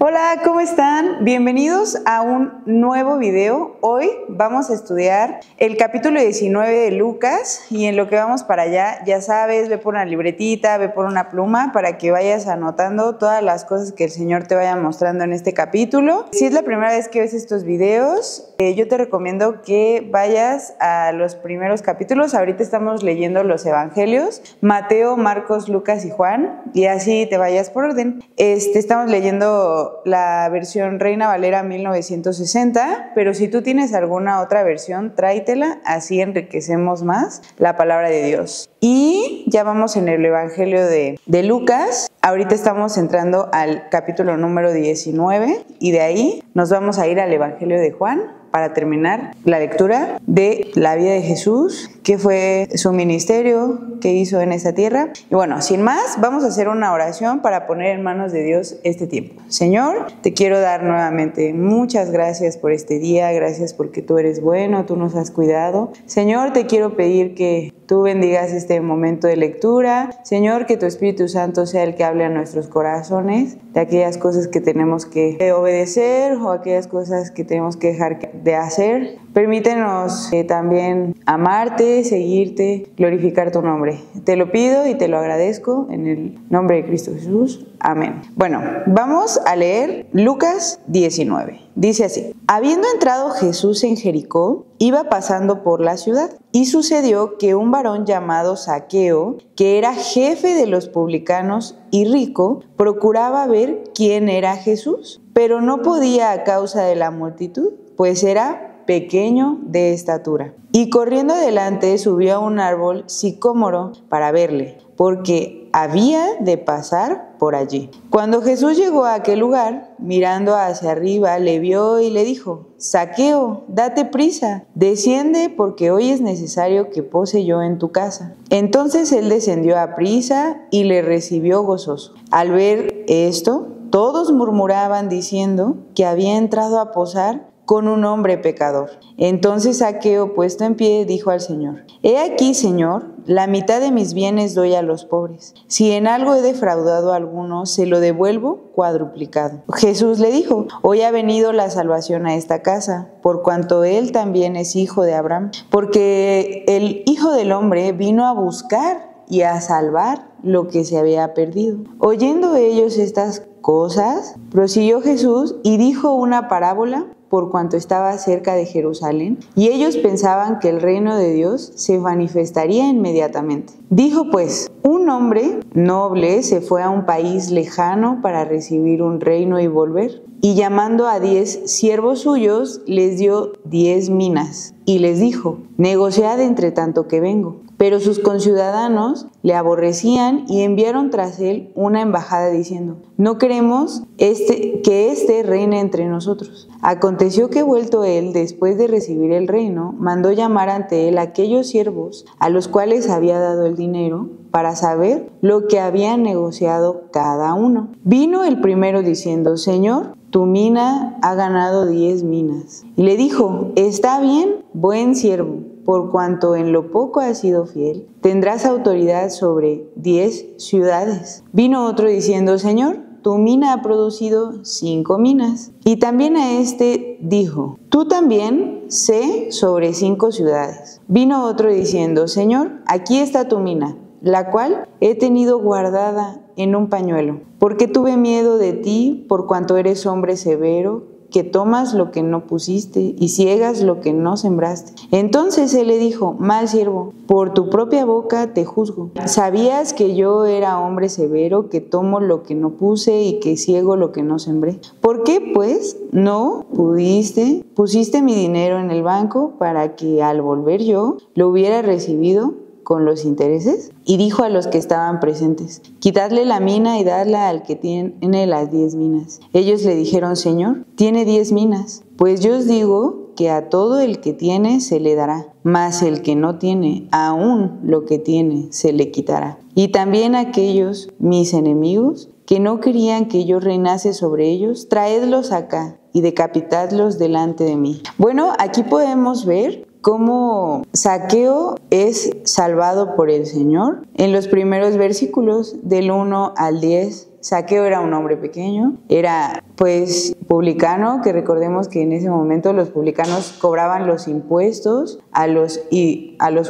Hola, ¿cómo están? Bienvenidos a un nuevo video. Hoy vamos a estudiar el capítulo 19 de Lucas y en lo que vamos para allá, ya sabes, ve por una libretita, ve por una pluma para que vayas anotando todas las cosas que el Señor te vaya mostrando en este capítulo. Si es la primera vez que ves estos videos, yo te recomiendo que vayas a los primeros capítulos. Ahorita estamos leyendo los evangelios, Mateo, Marcos, Lucas y Juan, y así te vayas por orden. Estamos leyendo la versión Reina Valera 1960, pero si tú tienes alguna otra versión, tráetela, así enriquecemos más la palabra de Dios. Y ya vamos en el evangelio de Lucas. Ahorita estamos entrando al capítulo número 19 y de ahí nos vamos a ir al evangelio de Juan para terminar la lectura de la vida de Jesús, qué fue su ministerio, qué hizo en esta tierra. Y bueno, sin más, vamos a hacer una oración para poner en manos de Dios este tiempo. Señor, te quiero dar nuevamente muchas gracias por este día, gracias porque tú eres bueno, tú nos has cuidado. Señor, te quiero pedir que tú bendigas este momento de lectura. Señor, que tu Espíritu Santo sea el que hable a nuestros corazones de aquellas cosas que tenemos que obedecer o aquellas cosas que tenemos que dejar de hacer. Permítenos también amarte, seguirte, glorificar tu nombre. Te lo pido y te lo agradezco en el nombre de Cristo Jesús. Amén. Bueno, vamos a leer Lucas 19. Dice así: habiendo entrado Jesús en Jericó, iba pasando por la ciudad, y sucedió que un varón llamado Zaqueo, que era jefe de los publicanos y rico, procuraba ver quién era Jesús, pero no podía a causa de la multitud, pues era pequeño de estatura. Y corriendo adelante subió a un árbol sicómoro para verle, porque había de pasar por allí. Cuando Jesús llegó a aquel lugar, mirando hacia arriba, le vio y le dijo: Zaqueo, date prisa, desciende, porque hoy es necesario que pose yo en tu casa. Entonces él descendió a prisa y le recibió gozoso. Al ver esto, todos murmuraban diciendo que había entrado a posar con un hombre pecador. Entonces Zaqueo, puesto en pie, dijo al Señor: He aquí, Señor, la mitad de mis bienes doy a los pobres. Si en algo he defraudado a alguno, se lo devuelvo cuadruplicado. Jesús le dijo: Hoy ha venido la salvación a esta casa, por cuanto él también es hijo de Abraham, porque el Hijo del Hombre vino a buscar y a salvar lo que se había perdido. Oyendo ellos estas cosas, prosiguió Jesús y dijo una parábola por cuanto estaba cerca de Jerusalén, y ellos pensaban que el reino de Dios se manifestaría inmediatamente. Dijo pues: un hombre noble se fue a un país lejano para recibir un reino y volver, y llamando a 10 siervos suyos, les dio 10 minas, y les dijo: negociad entre tanto que vengo. Pero sus conciudadanos le aborrecían y enviaron tras él una embajada diciendo: no queremos que éste reine entre nosotros. Aconteció que, vuelto él después de recibir el reino, mandó llamar ante él a aquellos siervos a los cuales había dado el dinero, para saber lo que habían negociado cada uno. Vino el primero diciendo: Señor, tu mina ha ganado 10 minas. Y le dijo: está bien, buen siervo, por cuanto en lo poco has sido fiel, tendrás autoridad sobre 10 ciudades. Vino otro diciendo: Señor, tu mina ha producido 5 minas. Y también a este dijo: tú también sé sobre 5 ciudades. Vino otro diciendo: Señor, aquí está tu mina, la cual he tenido guardada en un pañuelo, porque tuve miedo de ti, por cuanto eres hombre severo, que tomas lo que no pusiste y ciegas lo que no sembraste. Entonces él le dijo: mal siervo, por tu propia boca te juzgo. ¿Sabías que yo era hombre severo, que tomo lo que no puse y que ciego lo que no sembré? ¿Por qué, pues, no pusiste mi dinero en el banco para que al volver yo lo hubiera recibido con los intereses? Y dijo a los que estaban presentes: quitadle la mina y dadla al que tiene las 10 minas. Ellos le dijeron: Señor, tiene 10 minas. Pues yo os digo que a todo el que tiene se le dará, mas el que no tiene, aún lo que tiene se le quitará. Y también a aquellos mis enemigos que no querían que yo reinase sobre ellos, traedlos acá y decapitadlos delante de mí. Bueno, aquí podemos ver cómo Zaqueo es salvado por el Señor. En los primeros versículos, del 1 al 10, Zaqueo era un hombre pequeño, era pues publicano, que recordemos que en ese momento los publicanos cobraban los impuestos a los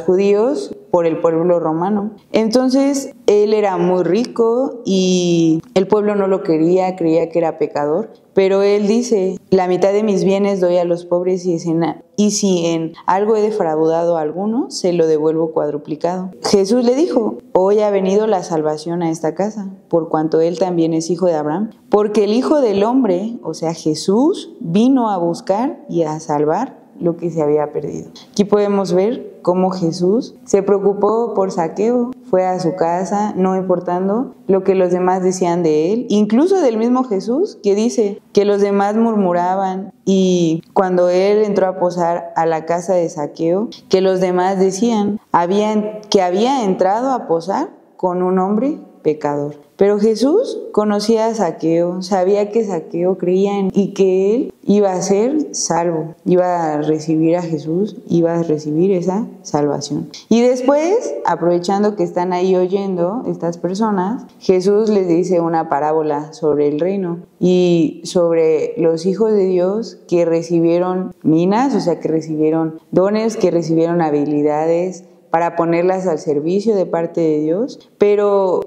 judíos por el pueblo romano. Entonces él era muy rico y el pueblo no lo quería, creía que era pecador, pero él dice: la mitad de mis bienes doy a los pobres y si en algo he defraudado a alguno, se lo devuelvo cuadruplicado. Jesús le dijo: hoy ha venido la salvación a esta casa, por cuanto él también es hijo de Abraham, porque el Hijo del Hombre, o sea Jesús, vino a buscar y a salvar lo que se había perdido. Aquí podemos ver cómo Jesús se preocupó por Zaqueo, fue a su casa, no importando lo que los demás decían de él, incluso del mismo Jesús, que dice que los demás murmuraban, y cuando él entró a posar a la casa de Zaqueo, que los demás decían que había entrado a posar con un hombre pecador. Pero Jesús conocía a Zaqueo, sabía que Zaqueo creía en y que él iba a ser salvo, iba a recibir a Jesús, iba a recibir esa salvación. Y después, aprovechando que están ahí oyendo estas personas, Jesús les dice una parábola sobre el reino y sobre los hijos de Dios que recibieron minas, o sea, que recibieron dones, que recibieron habilidades para ponerlas al servicio de parte de Dios, pero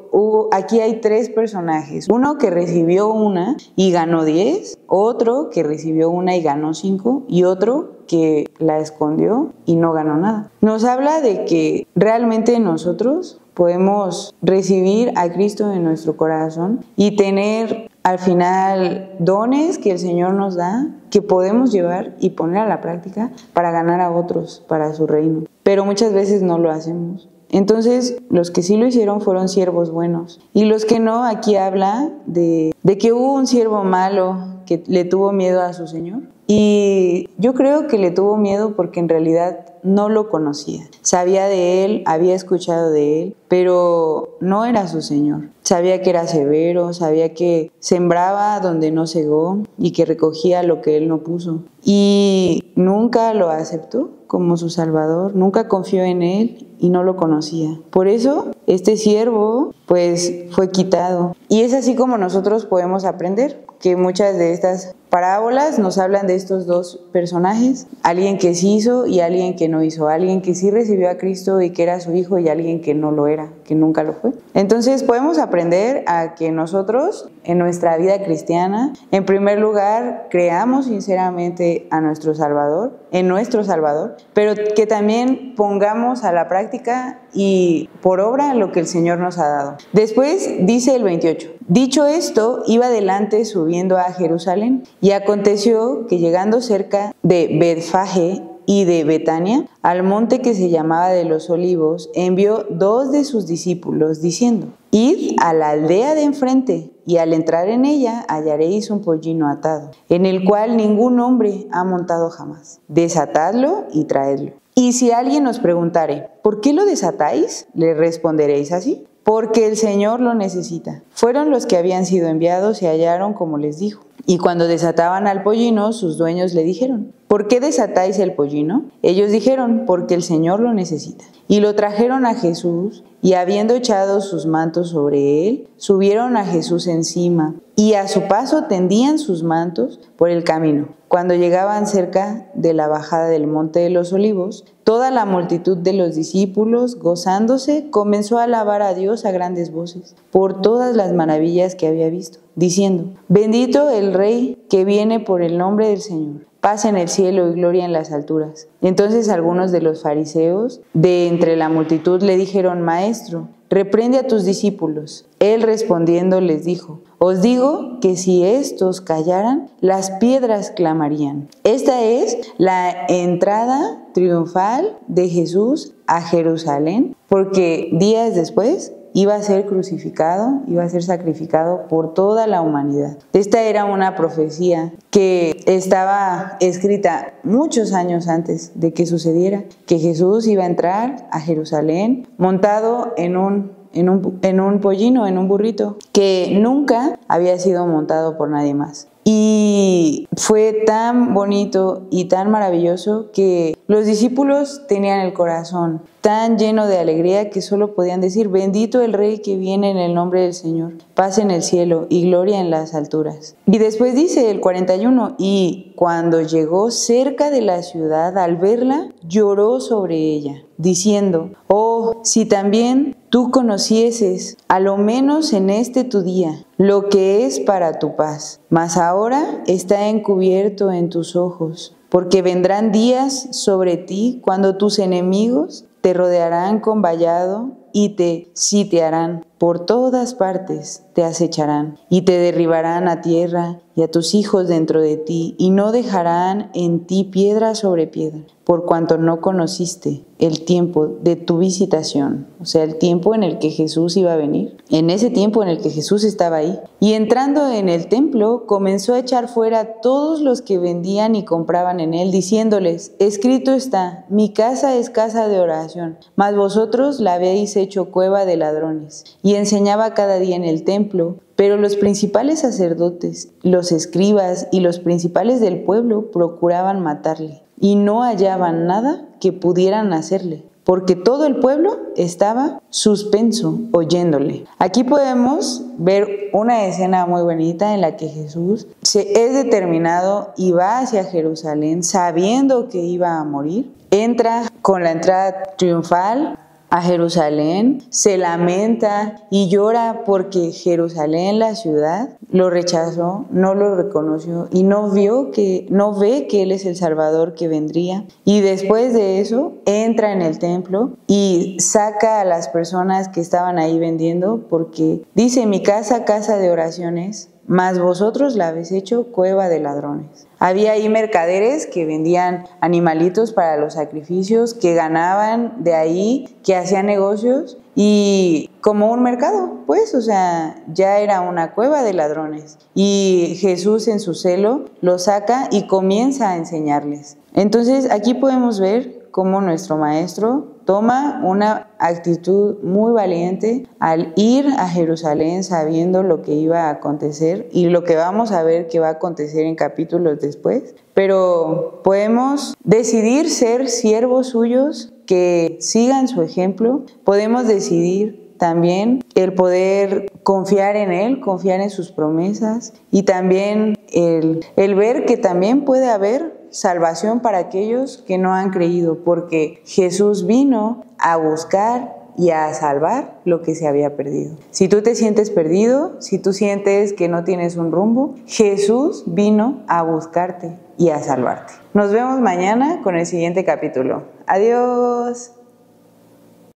aquí hay 3 personajes: uno que recibió una y ganó 10, otro que recibió una y ganó 5, y otro que la escondió y no ganó nada. Nos habla de que realmente nosotros podemos recibir a Cristo en nuestro corazón y tener al final dones que el Señor nos da, que podemos llevar y poner a la práctica para ganar a otros para su reino. Pero muchas veces no lo hacemos. Entonces, los que sí lo hicieron fueron siervos buenos. Y los que no, aquí habla de que hubo un siervo malo que le tuvo miedo a su Señor. Y yo creo que le tuvo miedo porque en realidad no lo conocía. Sabía de él, había escuchado de él, pero no era su Señor. Sabía que era severo, sabía que sembraba donde no segó y que recogía lo que él no puso. Y nunca lo aceptó como su Salvador, nunca confió en él y no lo conocía. Por eso este siervo pues fue quitado. Y es así como nosotros podemos aprender, que muchas de estas parábolas nos hablan de estos 2 personajes: alguien que sí hizo y alguien que no hizo, alguien que sí recibió a Cristo y que era su hijo, y alguien que no lo era, que nunca lo fue. Entonces podemos aprender a que nosotros en nuestra vida cristiana, en primer lugar, creamos sinceramente a nuestro Salvador, en nuestro Salvador, pero que también pongamos a la práctica y por obra lo que el Señor nos ha dado. Después dice el 28: dicho esto, iba adelante subiendo a Jerusalén, y aconteció que llegando cerca de Betfagé y de Betania, al monte que se llamaba de los Olivos, envió 2 de sus discípulos, diciendo: id a la aldea de enfrente, y al entrar en ella hallaréis un pollino atado, en el cual ningún hombre ha montado jamás. Desatadlo y traedlo. Y si alguien os preguntare: ¿por qué lo desatáis?, le responderéis así: porque el Señor lo necesita. Fueron los que habían sido enviados y hallaron como les dijo. Y cuando desataban al pollino, sus dueños le dijeron: ¿por qué desatáis el pollino? Ellos dijeron: porque el Señor lo necesita. Y lo trajeron a Jesús, y habiendo echado sus mantos sobre él, subieron a Jesús encima, y a su paso tendían sus mantos por el camino. Cuando llegaban cerca de la bajada del monte de los Olivos, toda la multitud de los discípulos, gozándose, comenzó a alabar a Dios a grandes voces por todas las maravillas que había visto, diciendo: bendito el Rey que viene por el nombre del Señor. Paz en el cielo y gloria en las alturas. Entonces algunos de los fariseos de entre la multitud le dijeron: Maestro, reprende a tus discípulos. Él respondiendo les dijo: os digo que si estos callaran, las piedras clamarían. Esta es la entrada triunfal de Jesús a Jerusalén, porque días después iba a ser crucificado, iba a ser sacrificado por toda la humanidad. Esta era una profecía que estaba escrita muchos años antes de que sucediera, que Jesús iba a entrar a Jerusalén montado en un en un pollino, en un burrito, que nunca había sido montado por nadie más. Y fue tan bonito y tan maravilloso que los discípulos tenían el corazón tan lleno de alegría que solo podían decir: bendito el Rey que viene en el nombre del Señor, paz en el cielo y gloria en las alturas. Y después dice el 41, y cuando llegó cerca de la ciudad, al verla, lloró sobre ella, diciendo: oh, si también tú conocieses, a lo menos en este tu día, lo que es para tu paz. Mas ahora está encubierto en tus ojos, porque vendrán días sobre ti cuando tus enemigos te rodearán con vallado y te sitiarán. Por todas partes te acecharán y te derribarán a tierra y a tus hijos dentro de ti, y no dejarán en ti piedra sobre piedra, por cuanto no conociste el tiempo de tu visitación, o sea, el tiempo en el que Jesús iba a venir, en ese tiempo en el que Jesús estaba ahí. Y entrando en el templo, comenzó a echar fuera a todos los que vendían y compraban en él, diciéndoles: escrito está, mi casa es casa de oración, mas vosotros la habéis hecho cueva de ladrones. Y enseñaba cada día en el templo. Pero los principales sacerdotes, los escribas y los principales del pueblo procuraban matarle, y no hallaban nada que pudieran hacerle, porque todo el pueblo estaba suspenso oyéndole. Aquí podemos ver una escena muy bonita en la que Jesús es determinado y va hacia Jerusalén sabiendo que iba a morir. Entra con la entrada triunfal a Jerusalén, se lamenta y llora porque Jerusalén, la ciudad, lo rechazó, no lo reconoció y no ve que Él es el Salvador que vendría. Y después de eso entra en el templo y saca a las personas que estaban ahí vendiendo, porque dice: mi casa, casa de oraciones, mas vosotros la habéis hecho cueva de ladrones. Había ahí mercaderes que vendían animalitos para los sacrificios, que ganaban de ahí, que hacían negocios, y como un mercado, pues, o sea, ya era una cueva de ladrones. Y Jesús, en su celo, lo saca y comienza a enseñarles. Entonces aquí podemos ver cómo nuestro maestro toma una actitud muy valiente al ir a Jerusalén sabiendo lo que iba a acontecer y lo que vamos a ver que va a acontecer en capítulos después. Pero podemos decidir ser siervos suyos que sigan su ejemplo. Podemos decidir también el poder confiar en Él, confiar en sus promesas, y también el ver que también puede haber salvación para aquellos que no han creído, porque Jesús vino a buscar y a salvar lo que se había perdido. Si tú te sientes perdido, si tú sientes que no tienes un rumbo, Jesús vino a buscarte y a salvarte. Nos vemos mañana con el siguiente capítulo. Adiós.